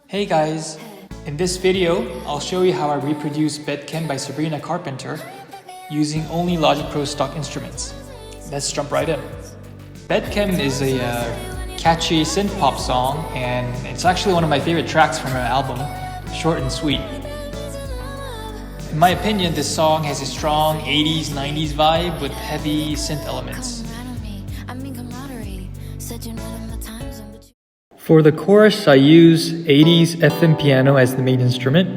Hey guys! In this video, I'll show you how I reproduce Bedkhen by Sabrina Carpenter using only Logic Pro stock instruments. Let's jump right in. Bedkhen is a catchy synth-pop song, and it's actually one of my favorite tracks from her album, Short and Sweet. In my opinion, this song has a strong 80s, 90s vibe with heavy synth elements. For the chorus, I use 80s FM piano as the main instrument.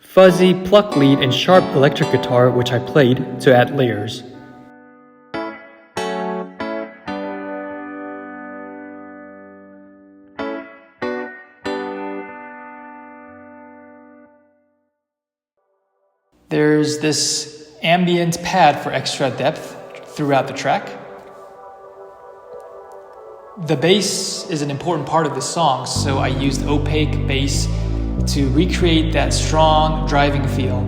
Fuzzy pluck lead and sharp electric guitar, which I played to add layers. There's this ambient pad for extra depth throughout the track. The bass is an important part of the song, so I used opaque bass to recreate that strong driving feel.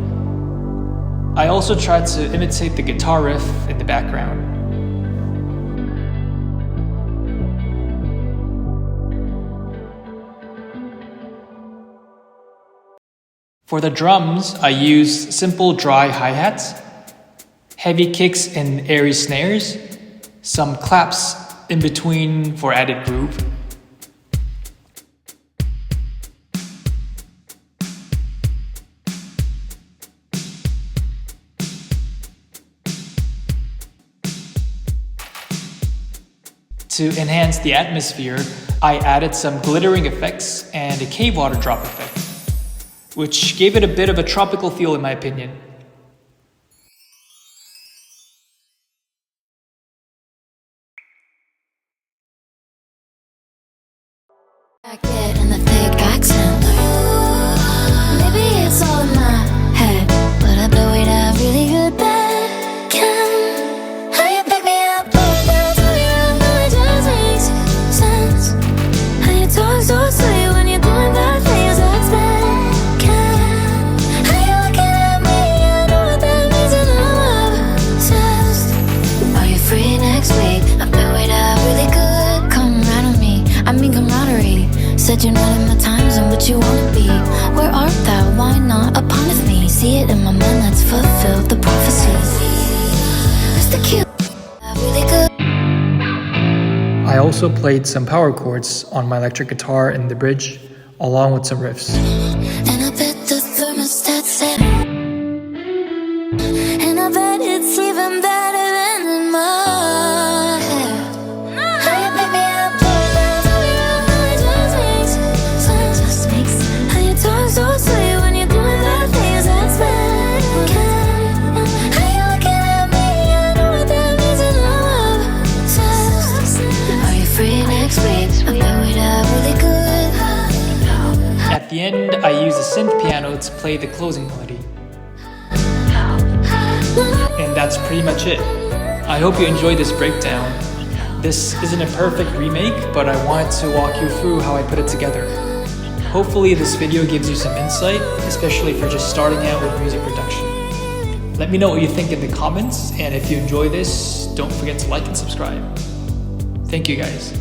I also tried to imitate the guitar riff in the background. For the drums, I used simple dry hi-hats, heavy kicks and airy snares, some claps in between for added groove. To enhance the atmosphere, I added some glittering effects and a cave water drop effect, which gave it a bit of a tropical feel in my opinion. In the thick accent. Maybe it's all in my head, but I blow it out really good Bedkhen. How you pick me up, put down to me, I know it just makes sense. How you talk so sweet when you're doing that things that's Bedkhen. How you looking at me, I know what that means and I'm obsessed. Are you free next week? I blow it out really good. Come right on me, I mean camaraderie. Said you're not in my time zone, but you wanna be. Where art thou? Why not a part of me? See it in my mind, let's fulfill the prophecy. Mr. Q, really good. I also played some power chords on my electric guitar in the bridge, along with some riffs. And I bet the thermostat set. And I bet it's even better than in my head. How you pick me up, put down to me, I know it just makes sense. How you talk so sweet when you're doing that things that's Bedkhen. How you looking at me, I know what that means and I'm obsessed. Are you free next week? I blow it out really good. At the end, I used a synth piano to play the closing melody. And that's pretty much it. I hope you enjoyed this breakdown. This isn't a perfect remake, but I wanted to walk you through how I put it together. Hopefully this video gives you some insight, especially for just starting out with music production. Let me know what you think in the comments, and if you enjoy this, don't forget to like and subscribe. Thank you guys.